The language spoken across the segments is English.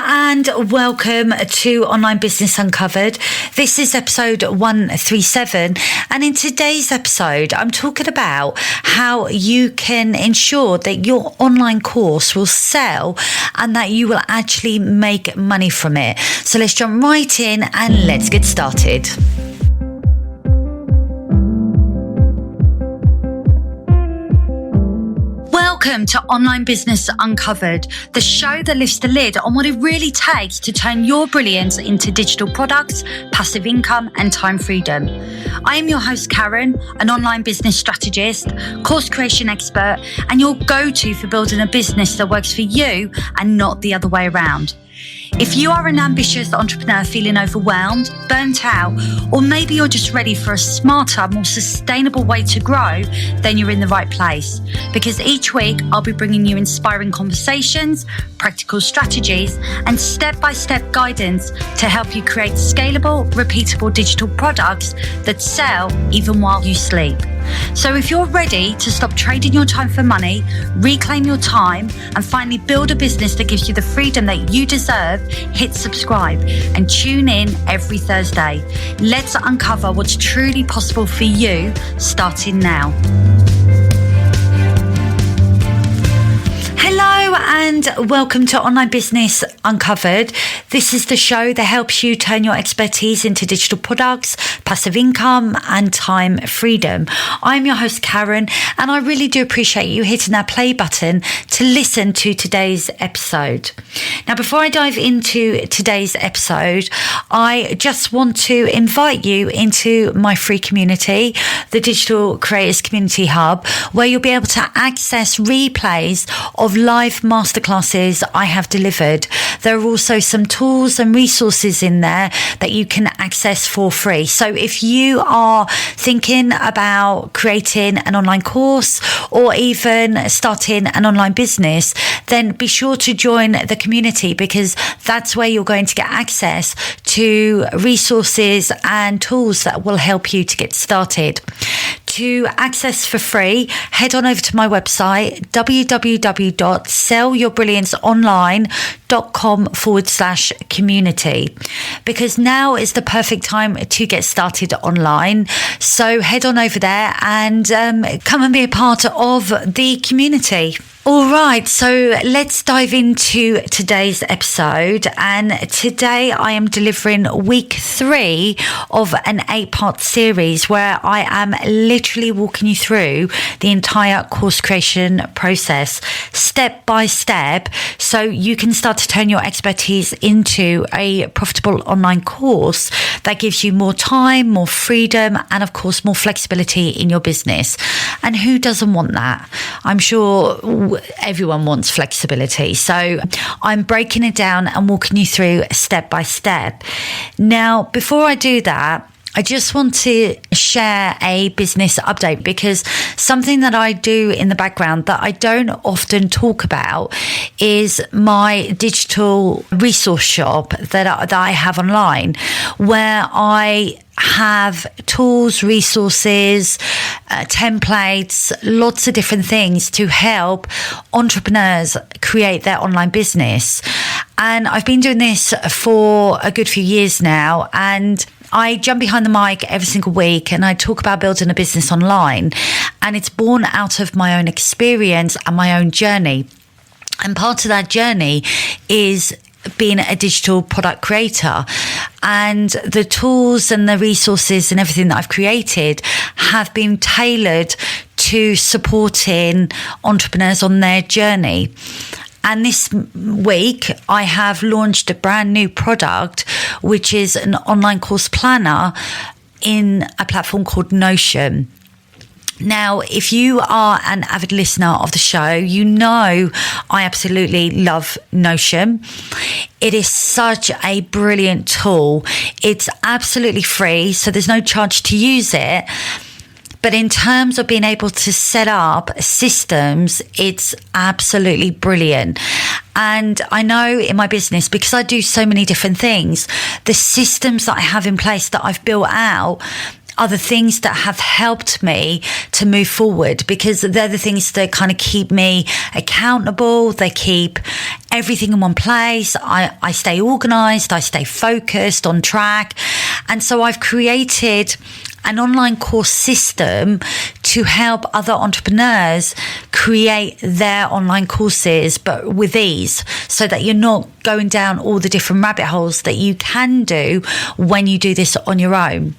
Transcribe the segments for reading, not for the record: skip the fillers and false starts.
and welcome to Online Business Uncovered. This is episode 137, and in today's episode I'm talking about how you can ensure that your online course will sell and that you will actually make money from it. So let's jump right in and let's get started. Welcome to Online Business Uncovered, the show that lifts the lid on what it really takes to turn your brilliance into digital products, passive income, and time freedom. I am your host, Karen, an online business strategist, course creation expert, and your go-to for building a business that works for you and not the other way around. If you are an ambitious entrepreneur feeling overwhelmed, burnt out, or maybe you're just ready for a smarter, more sustainable way to grow, then you're in the right place. Because each week I'll be bringing you inspiring conversations, practical strategies, and step-by-step guidance to help you create scalable, repeatable digital products that sell even while you sleep. So if you're ready to stop trading your time for money, reclaim your time, and finally build a business that gives you the freedom that you deserve, hit subscribe and tune in every Thursday. Let's uncover what's truly possible for you, starting now. Hello and welcome to Online Business Uncovered. This is the show that helps you turn your expertise into digital products, passive income, and time freedom. I'm your host, Karen, and I really do appreciate you hitting that play button to listen to today's episode. Now, before I dive into today's episode, I just want to invite you into my free community, the Digital Creators Community Hub, where you'll be able to access replays of live masterclasses I have delivered. There are also some tools and resources in there that you can access for free. So if you are thinking about creating an online course or even starting an online business, then be sure to join the community, because that's where you're going to get access to resources and tools that will help you to get started. To access for free, head on over to my website, www.sellyourbrillianceonline.com/community, because now is the perfect time to get started online. So head on over there and come and be a part of the community. All right, so let's dive into today's episode. And today I am delivering week 3 of an 8-part series where I am literally walking you through the entire course creation process, step by step, so you can start to turn your expertise into a profitable online course that gives you more time, more freedom, and of course, more flexibility in your business. And who doesn't want that? I'm sure everyone wants flexibility. So I'm breaking it down and walking you through step by step. Now, before I do that, I just want to share a business update, because something that I do in the background that I don't often talk about is my digital resource shop that I have online, where I have tools, resources, templates, lots of different things to help entrepreneurs create their online business. And I've been doing this for a good few years now, and I jump behind the mic every single week and I talk about building a business online, and it's born out of my own experience and my own journey. And part of that journey is being a digital product creator, and the tools and the resources and everything that I've created have been tailored to supporting entrepreneurs on their journey. And this week, I have launched a brand new product, which is an online course planner in a platform called Notion. Now, if you are an avid listener of the show, you know I absolutely love Notion. It is such a brilliant tool. It's absolutely free, so there's no charge to use it. But in terms of being able to set up systems, it's absolutely brilliant. And I know in my business, because I do so many different things, the systems that I have in place that I've built out are the things that have helped me to move forward, because they're the things that kind of keep me accountable. They keep everything in one place. I stay organized. I stay focused, on track. And so I've created an online course system to help other entrepreneurs create their online courses, but with ease, so that you're not going down all the different rabbit holes that you can do when you do this on your own.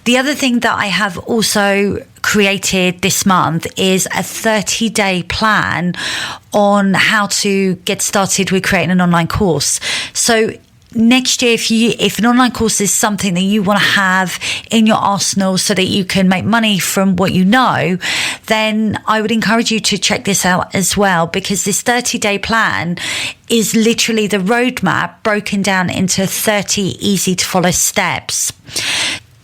The other thing that I have also created this month is a 30-day plan on how to get started with creating an online course. So next year, if an online course is something that you want to have in your arsenal so that you can make money from what you know, then I would encourage you to check this out as well, because this 30-day plan is literally the roadmap broken down into 30 easy to follow steps.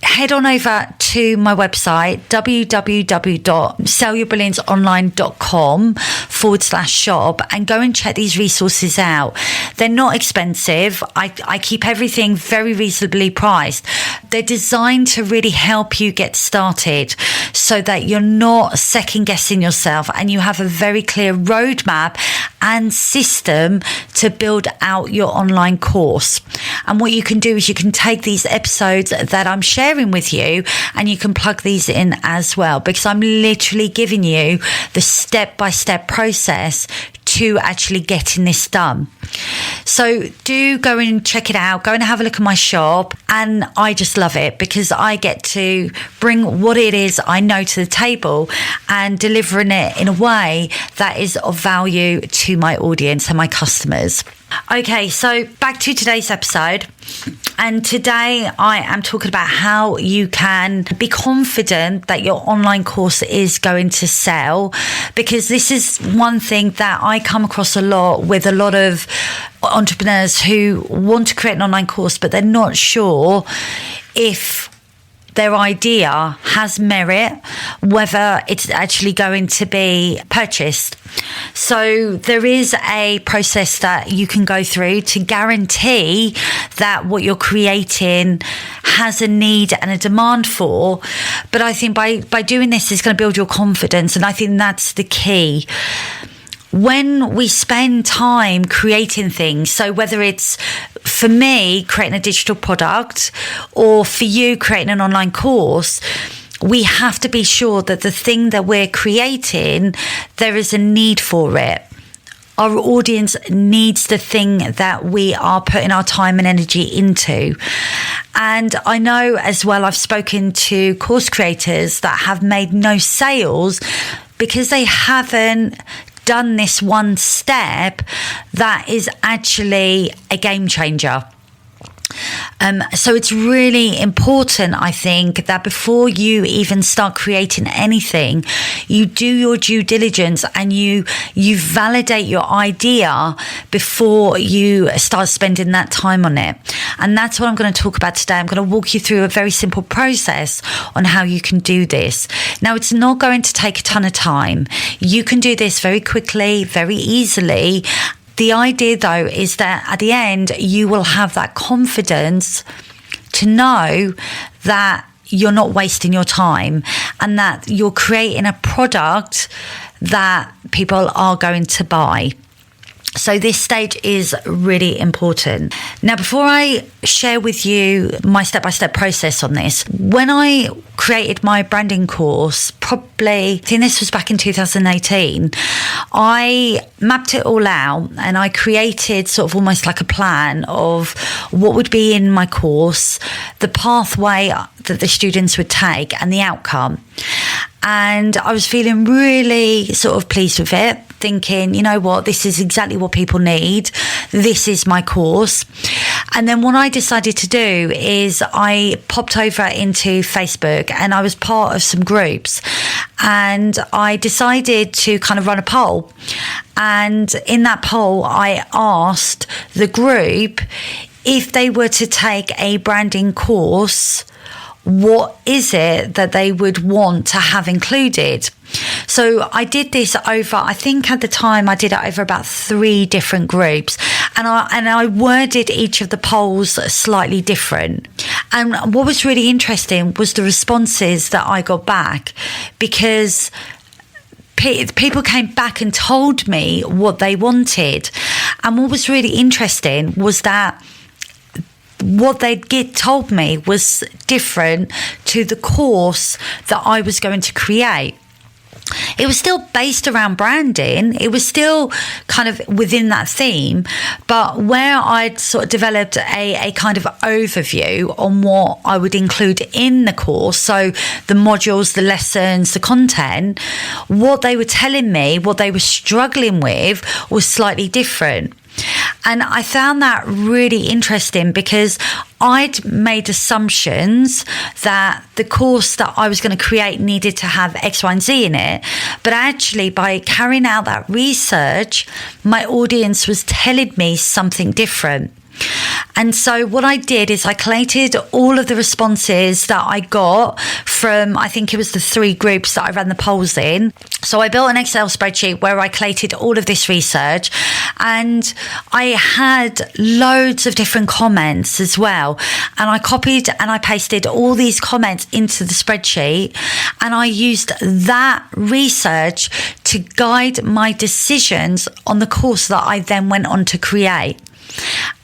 Head on over to my website, www.sellyourbrillianceonline.com/shop, and go and check these resources out. They're not expensive. I keep everything very reasonably priced. They're designed to really help you get started so that you're not second guessing yourself, and you have a very clear roadmap and system to build out your online course. And what you can do is you can take these episodes that I'm sharing with you and you can plug these in as well, because I'm literally giving you the step-by-step process to actually getting this done. So do go and check it out. Go and have a look at my shop. And I just love it because I get to bring what it is I know to the table and delivering it in a way that is of value to my audience and my customers. Okay, so back to today's episode. And today I am talking about how you can be confident that your online course is going to sell, because this is one thing that I come across a lot with a lot of entrepreneurs who want to create an online course, but they're not sure if their idea has merit, whether it's actually going to be purchased. So there is a process that you can go through to guarantee that what you're creating has a need and a demand for. But I think by doing this, it's going to build your confidence. And I think that's the key. When we spend time creating things, so whether it's for me creating a digital product or for you creating an online course, we have to be sure that the thing that we're creating, there is a need for it. Our audience needs the thing that we are putting our time and energy into. And I know as well, I've spoken to course creators that have made no sales because they haven't done this one step that is actually a game changer. So it's really important, I think, that before you even start creating anything, you do your due diligence and you validate your idea before you start spending that time on it. And that's what I'm going to talk about today. I'm going to walk you through a very simple process on how you can do this. Now, it's not going to take a ton of time. You can do this very quickly, very easily. The idea, though, is that at the end, you will have that confidence to know that you're not wasting your time and that you're creating a product that people are going to buy. So this stage is really important. Now, before I share with you my step-by-step process on this, when I created my branding course, I think this was back in 2018, I mapped it all out and I created sort of almost like a plan of what would be in my course, the pathway that the students would take and the outcome. And I was feeling really sort of pleased with it, thinking, you know what, this is exactly what people need. This is my course. And then what I decided to do is I popped over into Facebook and I was part of some groups, and I decided to kind of run a poll. And in that poll, I asked the group if they were to take a branding course, what is it that they would want to have included? So I did this over, I think at the time I did it over about 3 different groups, and I worded each of the polls slightly different. And what was really interesting was the responses that I got back, because people came back and told me what they wanted. And what was really interesting was that what they'd told me was different to the course that I was going to create. It was still based around branding. It was still kind of within that theme, but where I'd sort of developed a kind of overview on what I would include in the course, so the modules, the lessons, the content, what they were telling me, what they were struggling with was slightly different. And I found that really interesting, because I'd made assumptions that the course that I was going to create needed to have X, Y, and Z in it. But actually, by carrying out that research, my audience was telling me something different. And so what I did is I collated all of the responses that I got from, I think it was the 3 groups that I ran the polls in. So I built an Excel spreadsheet where I collated all of this research, and I had loads of different comments as well. And I copied and I pasted all these comments into the spreadsheet, and I used that research to guide my decisions on the course that I then went on to create.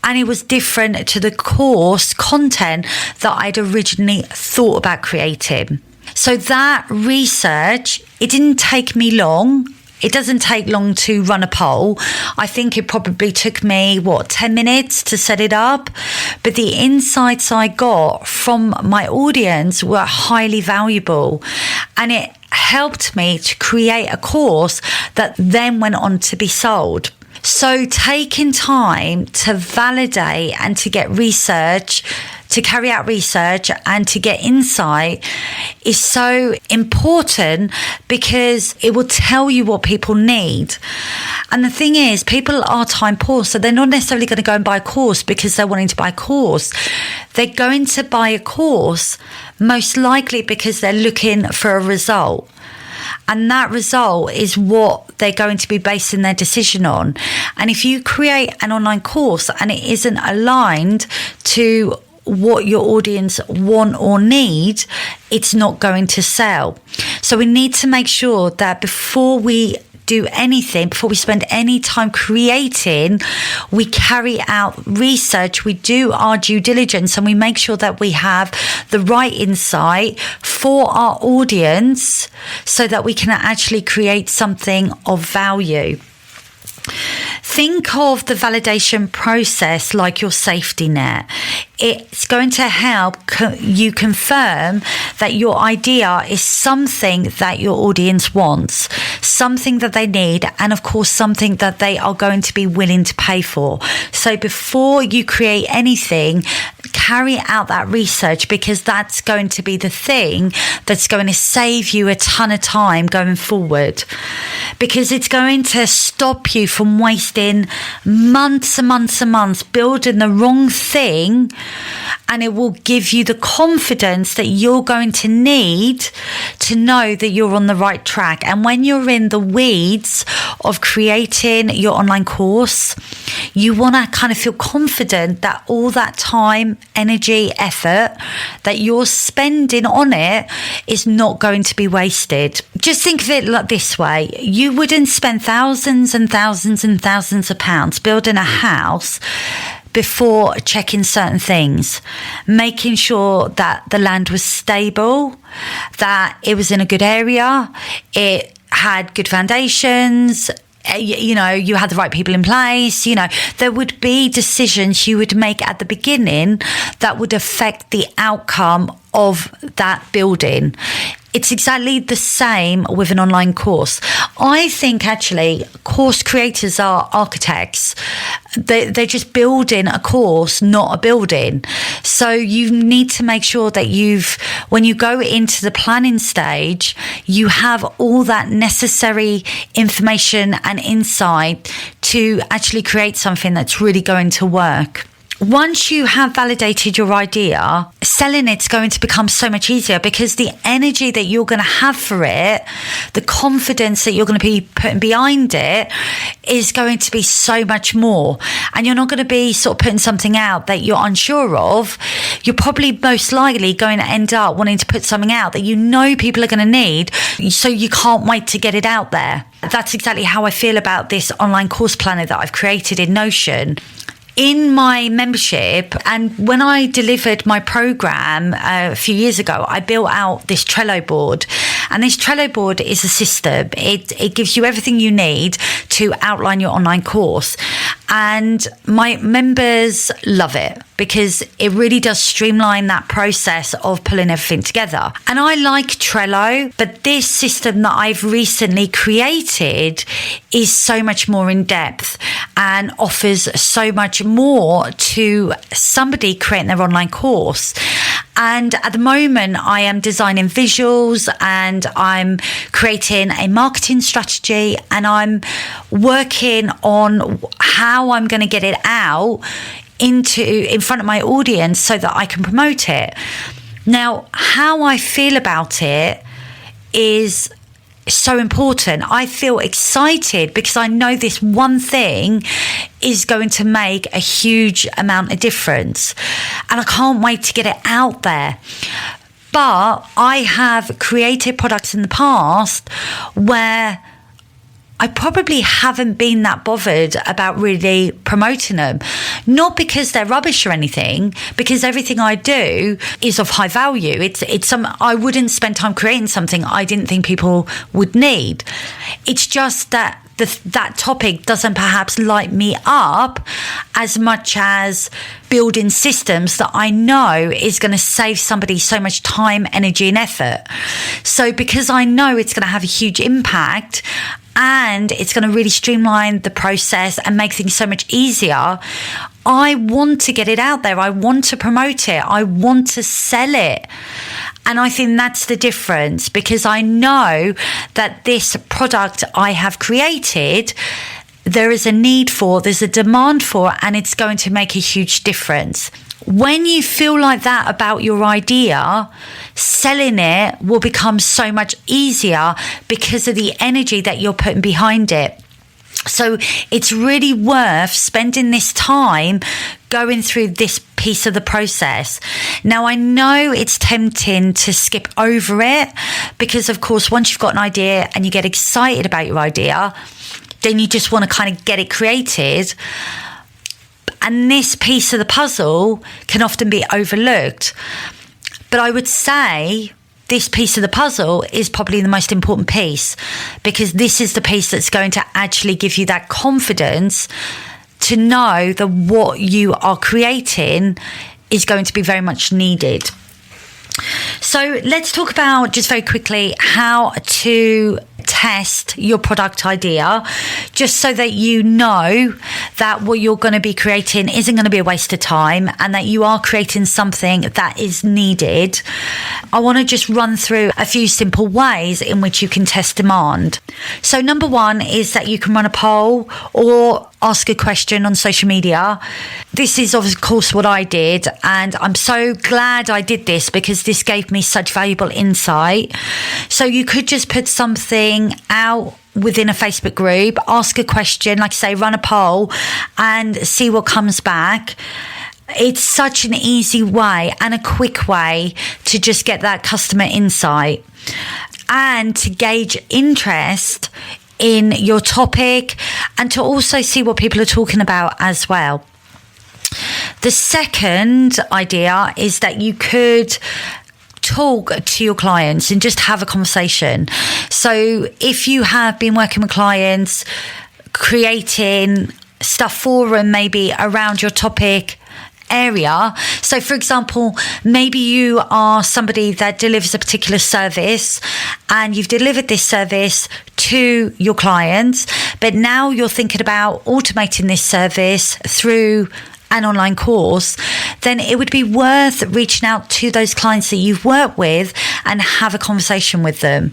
And it was different to the course content that I'd originally thought about creating. So that research, it didn't take me long. It doesn't take long to run a poll. I think it probably took me, 10 minutes to set it up. But the insights I got from my audience were highly valuable. And it helped me to create a course that then went on to be sold. So taking time to validate and to get research, to carry out research and to get insight is so important, because it will tell you what people need. And the thing is, people are time poor, so they're not necessarily going to go and buy a course because they're wanting to buy a course. They're going to buy a course most likely because they're looking for a result. And that result is what they're going to be basing their decision on. And if you create an online course and it isn't aligned to what your audience want or need, it's not going to sell. So we need to make sure that before we do anything, before we spend any time creating, we carry out research, we do our due diligence, and we make sure that we have the right insight for our audience so that we can actually create something of value. Think of the validation process like your safety net. It's going to help you confirm that your idea is something that your audience wants, something that they need, and of course something that they are going to be willing to pay for. So before you create anything, carry out that research, because that's going to be the thing that's going to save you a ton of time going forward, because it's going to stop you from wasting months and months and months building the wrong thing, and it will give you the confidence that you're going to need to know that you're on the right track. And when you're in the weeds of creating your online course, you want to kind of feel confident that all that time, energy, effort that you're spending on it is not going to be wasted. Just think of it like this way. You wouldn't spend thousands and thousands and thousands of pounds building a house before checking certain things, making sure that the land was stable, that it was in a good area, it had good foundations, you know, you had the right people in place. You know, there would be decisions you would make at the beginning that would affect the outcome of that building. It's exactly the same with an online course. I think actually course creators are architects. They're just building a course, not a building. So you need to make sure that when you go into the planning stage, you have all that necessary information and insight to actually create something that's really going to work. once you have validated your idea, selling it's going to become so much easier, because the energy that you're going to have for it, the confidence that you're going to be putting behind it, is going to be so much more. And you're not going to be sort of putting something out that you're unsure of. You're probably most likely going to end up wanting to put something out that you know people are going to need, so you can't wait to get it out there. That's exactly how I feel about this online course planner that I've created in Notion. In my membership, and when I delivered my program a few years ago, I built out this Trello board. And this Trello board is a system. It gives you everything you need to outline your online course. And my members love it, because it really does streamline that process of pulling everything together. And I like Trello, but this system that I've recently created is so much more in depth and offers so much more to somebody creating their online course. And at the moment, I am designing visuals, and I'm creating a marketing strategy, and I'm working on how I'm going to get it out in front of my audience so that I can promote it. Now, how I feel about it is so important. I feel excited because I know this one thing is going to make a huge amount of difference, and I can't wait to get it out there. But I have created products in the past where I probably haven't been that bothered about really promoting them. Not because they're rubbish or anything, because everything I do is of high value. I wouldn't spend time creating something I didn't think people would need. It's just that that topic doesn't perhaps light me up as much as building systems that I know is going to save somebody so much time, energy, and effort. So because I know it's going to have a huge impact, and it's going to really streamline the process and make things so much easier, I want to get it out there. I want to promote it. I want to sell it. And I think that's the difference, because I know that this product I have created, there is a need for, there's a demand for, and it's going to make a huge difference. When you feel like that about your idea, selling it will become so much easier because of the energy that you're putting behind it. So it's really worth spending this time going through this piece of the process. Now, I know it's tempting to skip over it, because, of course, once you've got an idea and you get excited about your idea, then you just want to kind of get it created. And this piece of the puzzle can often be overlooked. But I would say this piece of the puzzle is probably the most important piece, because this is the piece that's going to actually give you that confidence to know that what you are creating is going to be very much needed. So let's talk about, just very quickly, how to test your product idea, just so that you know that what you're going to be creating isn't going to be a waste of time, and that you are creating something that is needed. I want to just run through a few simple ways in which you can test demand. So number one is that you can run a poll or ask a question on social media. This is, of course, what I did, and I'm so glad I did this, because this gave me such valuable insight. So you could just put something out within a Facebook group, ask a question, like I say, run a poll and see what comes back. It's such an easy way and a quick way to just get that customer insight and to gauge interest in your topic, and to also see what people are talking about as well. The second idea is that you could talk to your clients and just have a conversation. So if you have been working with clients, creating stuff for them, maybe around your topic area. So for example, maybe you are somebody that delivers a particular service, and you've delivered this service to your clients, but now you're thinking about automating this service through an online course. Then it would be worth reaching out to those clients that you've worked with and have a conversation with them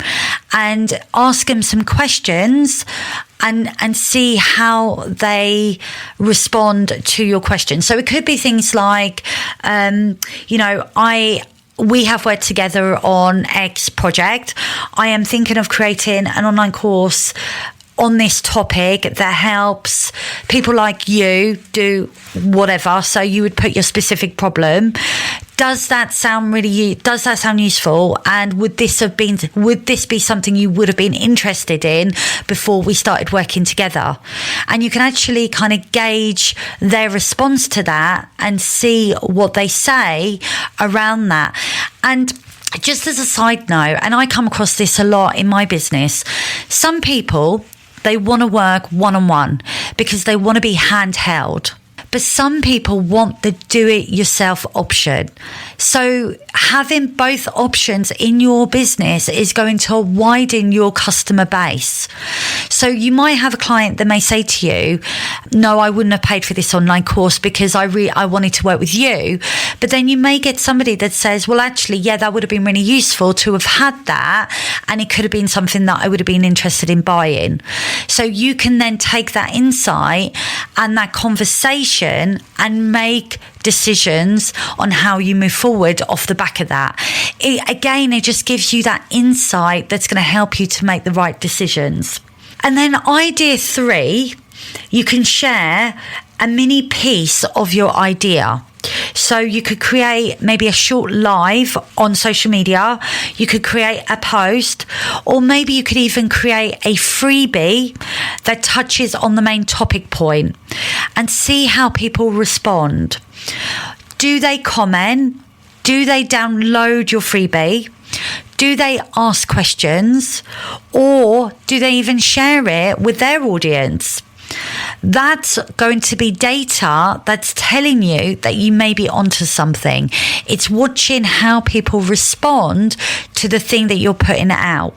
and ask them some questions and see how they respond to your question. So it could be things like, we have worked together on X project. I am thinking of creating an online course on this topic that helps people like you do whatever. So you would put your specific problem. Does that sound useful? And would this be something you would have been interested in before we started working together? And you can actually kind of gauge their response to that and see what they say around that. And just as a side note, and I come across this a lot in my business, some people, they want to work one-on-one because they want to be handheld. But some people want the do-it-yourself option. So having both options in your business is going to widen your customer base. So you might have a client that may say to you, no, I wouldn't have paid for this online course because I wanted to work with you. But then you may get somebody that says, well, actually, yeah, that would have been really useful to have had that. And it could have been something that I would have been interested in buying. So you can then take that insight and that conversation and make decisions on how you move forward off the back of that. It just gives you that insight that's going to help you to make the right decisions. And then idea 3, you can share a mini piece of your idea. So you could create maybe a short live on social media, you could create a post, or maybe you could even create a freebie that touches on the main topic point and see how people respond. Do they comment? Do they download your freebie? Do they ask questions? Or do they even share it with their audience? That's going to be data that's telling you that you may be onto something. It's watching how people respond to the thing that you're putting out.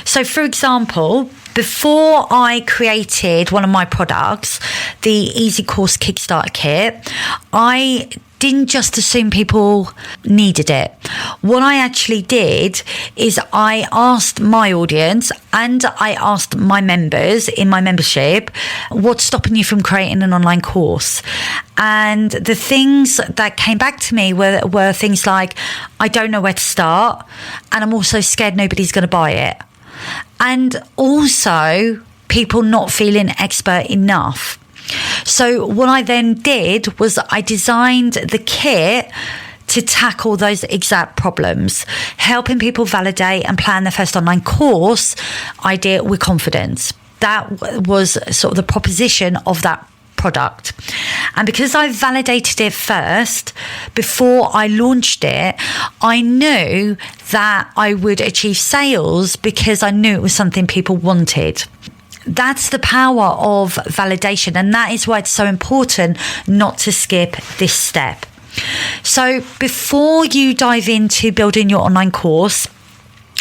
So, for example, before I created one of my products, the Easy Course Kickstarter Kit, I didn't just assume people needed it. What I actually did is I asked my audience and I asked my members in my membership, what's stopping you from creating an online course? And the things that came back to me were things like, I don't know where to start, and I'm also scared nobody's going to buy it. And also people not feeling expert enough. So what I then did was I designed the kit to tackle those exact problems, helping people validate and plan their first online course idea with confidence. That was sort of the proposition of that product. And because I validated it first before I launched it, I knew that I would achieve sales because I knew it was something people wanted. That's the power of validation, and that is why it's so important not to skip this step. So before you dive into building your online course,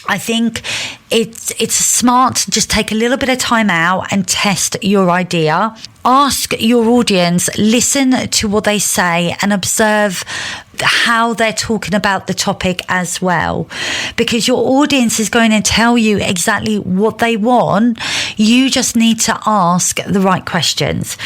I think it's smart to just take a little bit of time out and test your idea. Ask your audience, listen to what they say and observe how they're talking about the topic as well. Because your audience is going to tell you exactly what they want. You just need to ask the right questions.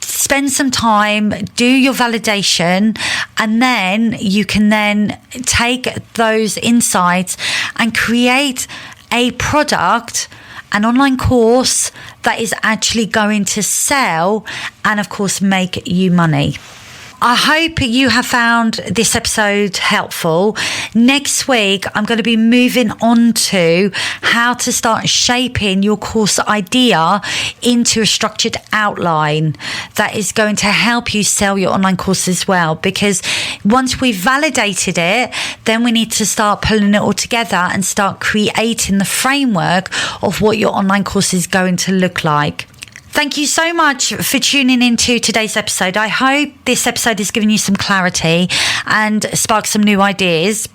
Spend some time, do your validation, and then you can then take those insights and create a product, an online course that is actually going to sell and, of course, make you money. I hope you have found this episode helpful. Next week, I'm going to be moving on to how to start shaping your course idea into a structured outline that is going to help you sell your online course as well. Because once we've validated it, then we need to start pulling it all together and start creating the framework of what your online course is going to look like. Thank you so much for tuning into today's episode. I hope this episode has given you some clarity and sparked some new ideas.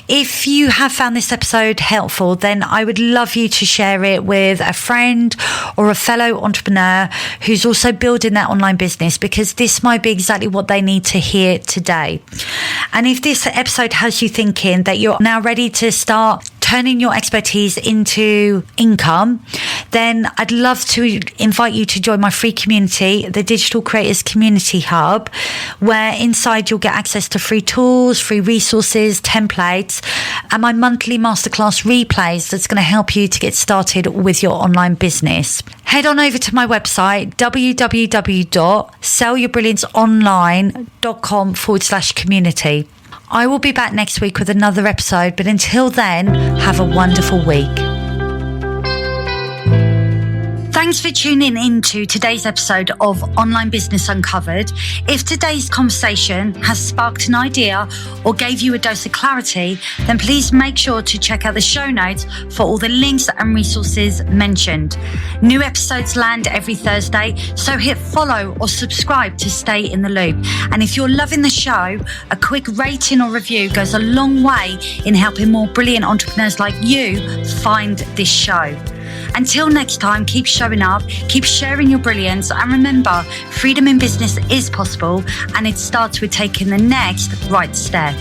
If you have found this episode helpful, then I would love you to share it with a friend or a fellow entrepreneur who's also building their online business, because this might be exactly what they need to hear today. And if this episode has you thinking that you're now ready to start turning your expertise into income, then I'd love to invite you to join my free community, the Digital Creators Community Hub, where inside you'll get access to free tools, free resources, templates, and my monthly masterclass replays that's going to help you to get started with your online business. Head on over to my website, www.sellyourbrillianceonline.com/community. I will be back next week with another episode, but until then, have a wonderful week. Thanks for tuning in to today's episode of Online Business Uncovered. If today's conversation has sparked an idea or gave you a dose of clarity, then please make sure to check out the show notes for all the links and resources mentioned. New episodes land every Thursday, so hit follow or subscribe to stay in the loop. And if you're loving the show, a quick rating or review goes a long way in helping more brilliant entrepreneurs like you find this show. Until next time, keep showing up, keep sharing your brilliance, and remember, freedom in business is possible, and it starts with taking the next right step.